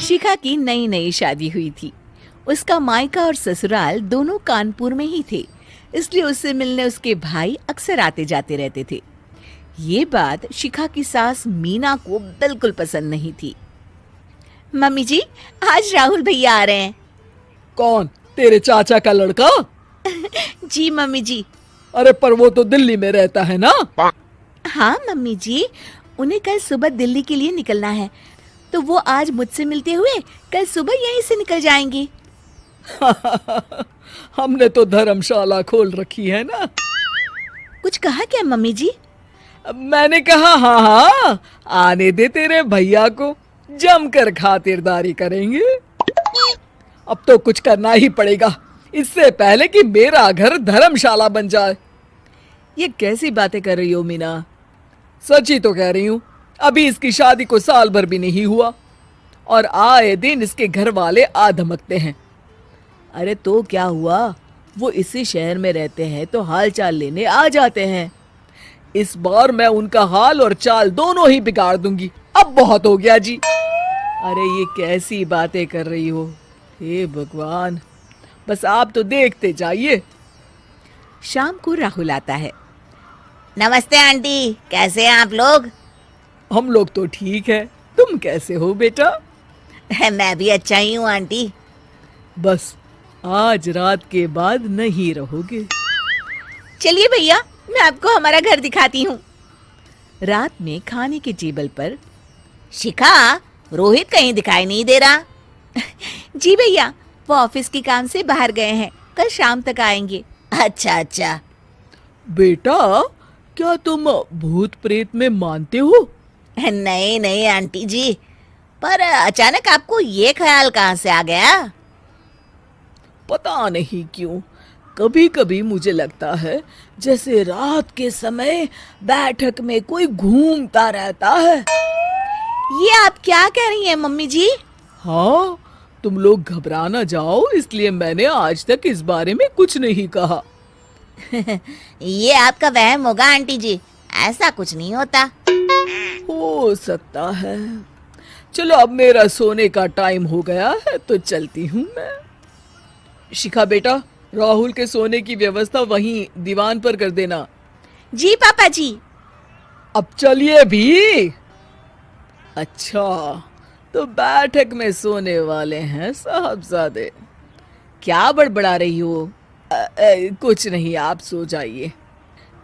शिखा की नई नई शादी हुई थी। उसका मायका और ससुराल दोनों कानपुर में ही थे, इसलिए उससे मिलने उसके भाई अक्सर आते जाते रहते थे। ये बात शिखा की सास मीना को बिल्कुल पसंद नहीं थी। मम्मी जी, आज राहुल भैया आ रहे हैं। कौन, तेरे चाचा का लड़का? जी मम्मी जी। अरे पर वो तो दिल्ली में रहता है ना। हाँ मम्मी जी, उन्हें कल सुबह दिल्ली के लिए निकलना है, तो वो आज मुझसे मिलते हुए कल सुबह यहीं से निकल जाएंगे। हमने तो धर्मशाला खोल रखी है ना। कुछ कहा क्या मम्मी जी? मैंने कहा हाँ हाँ, आने दे तेरे भैया को, जमकर खातिरदारी करेंगे। अब तो कुछ करना ही पड़ेगा, इससे पहले कि मेरा घर धर्मशाला बन जाए। ये कैसी बातें कर रही हो मीना? सच ही तो कह रही हूँ। अभी इसकी शादी को साल भर भी नहीं हुआ और आए दिन इसके घर वाले आ धमकते हैं। अरे तो क्या हुआ, वो इसी शहर में रहते हैं तो हाल चाल लेने आ जाते हैं। इस बार मैं उनका हाल और चाल दोनों ही बिगाड़ दूंगी। अब बहुत हो गया जी। अरे ये कैसी बातें कर रही हो, हे भगवान, बस आप तो देखते जाइए। शाम को राहुल आता है। नमस्ते आंटी, कैसे हैं आप लोग? हम लोग तो ठीक है, तुम कैसे हो बेटा? मैं भी अच्छा ही हूँ आंटी। बस आज रात के बाद नहीं रहोगे। चलिए भैया, मैं आपको हमारा घर दिखाती हूँ। रात में खाने के टेबल पर शिखा, रोहित कहीं दिखाई नहीं दे रहा। जी भैया, वो ऑफिस के काम से बाहर गए हैं, कल शाम तक आएंगे। अच्छा अच्छा। बेटा, क्या तुम भूत प्रेत में मानते हो? नहीं नहीं आंटी जी, पर अचानक आपको ये ख्याल कहाँ से आ गया? पता नहीं क्यों, कभी कभी मुझे लगता है जैसे रात के समय बैठक में कोई घूमता रहता है। ये आप क्या कह रही हैं मम्मी जी? हाँ, तुम लोग घबरा ना जाओ, इसलिए मैंने आज तक इस बारे में कुछ नहीं कहा। ये आपका वहम होगा आंटी जी, ऐसा कुछ नहीं होता। हो सकता है। चलो अब मेरा सोने का टाइम हो गया है तो चलती हूँ मैं। शिखा बेटा, राहुल के सोने की व्यवस्था वहीं दीवान पर कर देना। जी पापा जी। अब चलिए भी। अच्छा, तो बैठक में सोने वाले हैं साहबजादे। क्या बड़बड़ा रही हो? कुछ नहीं, आप सो जाइए।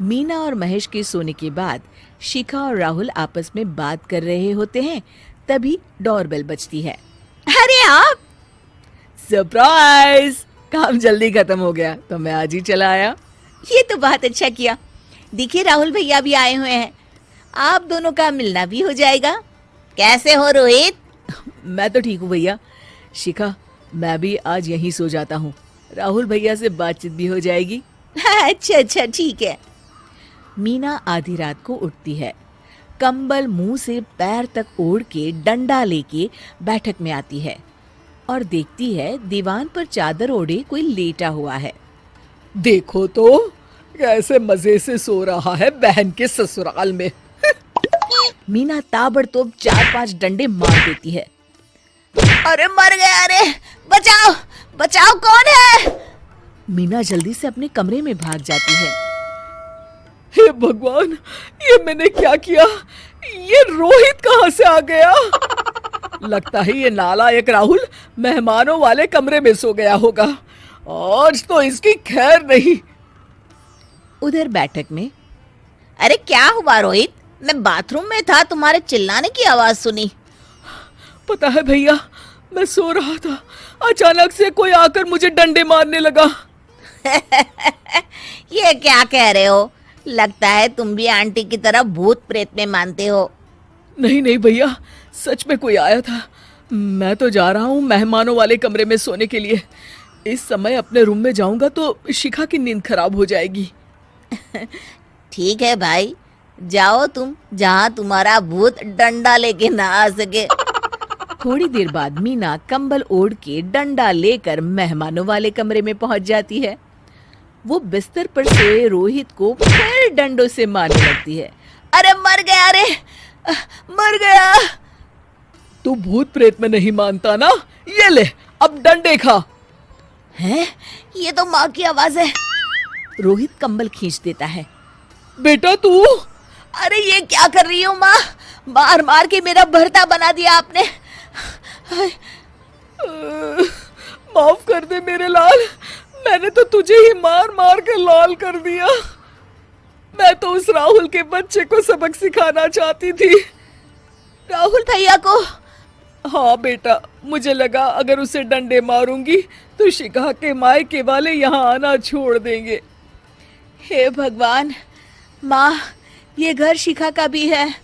मीना और महेश के सोने के बाद शिखा और राहुल आपस में बात कर रहे होते हैं, तभी डोरबेल बजती है। अरे आप! सरप्राइज! काम जल्दी खत्म हो गया तो मैं आज ही चला आया। ये तो बहुत अच्छा किया। देखिए राहुल भैया भी आए हुए हैं, आप दोनों का मिलना भी हो जाएगा। कैसे हो रोहित? मैं तो ठीक हूँ भैया। शिखा, मैं भी आज यहीं सो जाता हूँ, राहुल भैया से बातचीत भी हो जाएगी। अच्छा अच्छा, ठीक है। मीना आधी रात को उठती है, कंबल मुंह से पैर तक ओढ़ के डंडा लेके बैठक में आती है और देखती है दीवान पर चादर ओढ़े कोई लेटा हुआ है। देखो तो कैसे मजे से सो रहा है बहन के ससुराल में। मीना ताबड़तोड़ 4-5 डंडे मार देती है। अरे मर गया, अरे बचाओ बचाओ, कौन है? मीना जल्दी से अपने कमरे में भाग जाती है। हे भगवान, ये मैंने क्या किया? ये रोहित कहाँ से आ गया? लगता है ये नालायक राहुल मेहमानों वाले कमरे में सो गया होगा। आज तो इसकी खैर नहीं। उधर बैठक में, अरे क्या हुआ रोहित? मैं बाथरूम में था, तुम्हारे चिल्लाने की आवाज सुनी। पता है भैया, मैं सो रहा था, अचानक से कोई आकर मुझे डंडे मारने लगा। ये क्या कह रहे हो? लगता है तुम भी आंटी की तरह भूत प्रेत में मानते हो। नहीं नहीं भैया, सच में कोई आया था। मैं तो जा रहा हूँ मेहमानों वाले कमरे में सोने के लिए। इस समय अपने रूम में जाऊंगा तो शिखा की नींद खराब हो जाएगी। ठीक है भाई, जाओ तुम, जहाँ तुम्हारा भूत डंडा लेके ना आ सके। थोड़ी देर बाद मीना कंबल ओढ़ के डंडा लेकर मेहमानों वाले कमरे में पहुंच जाती है। वो बिस्तर पर सोए रोहित को फिर डंडों से मारने लगती है। अरे मर गया, अरे मर गया। तू भूत प्रेत में नहीं मानता ना, ये ले अब डंडे खा। हैं? ये तो माँ की आवाज है। रोहित कंबल खींच देता है। बेटा तू, अरे ये क्या कर रही हो माँ? मार मार के मेरा भरता बना दिया आपने। माफ कर दे मेरे लाल, मैंने तो तुझे ही मार मार के लाल कर दिया। मैं तो उस राहुल के बच्चे को सबक सिखाना चाहती थी। राहुल भैया को? हाँ बेटा, मुझे लगा अगर उसे डंडे मारूंगी तो शिखा के मायके वाले यहाँ आना छोड़ देंगे। हे भगवान, माँ ये घर शिखा का भी है,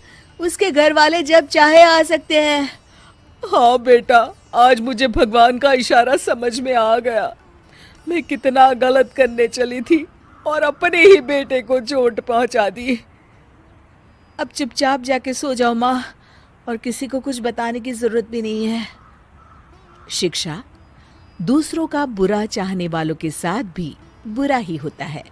उसके घर वाले जब चाहे आ सकते हैं। हाँ बेटा, आज मुझे भगवान का इशारा समझ में आ गया। मैं कितना गलत करने चली थी और अपने ही बेटे को चोट पहुंचा दी। अब चुपचाप जाके सो जाओ माँ, और किसी को कुछ बताने की जरूरत भी नहीं है। शिक्षा दूसरों का बुरा चाहने वालों के साथ भी बुरा ही होता है।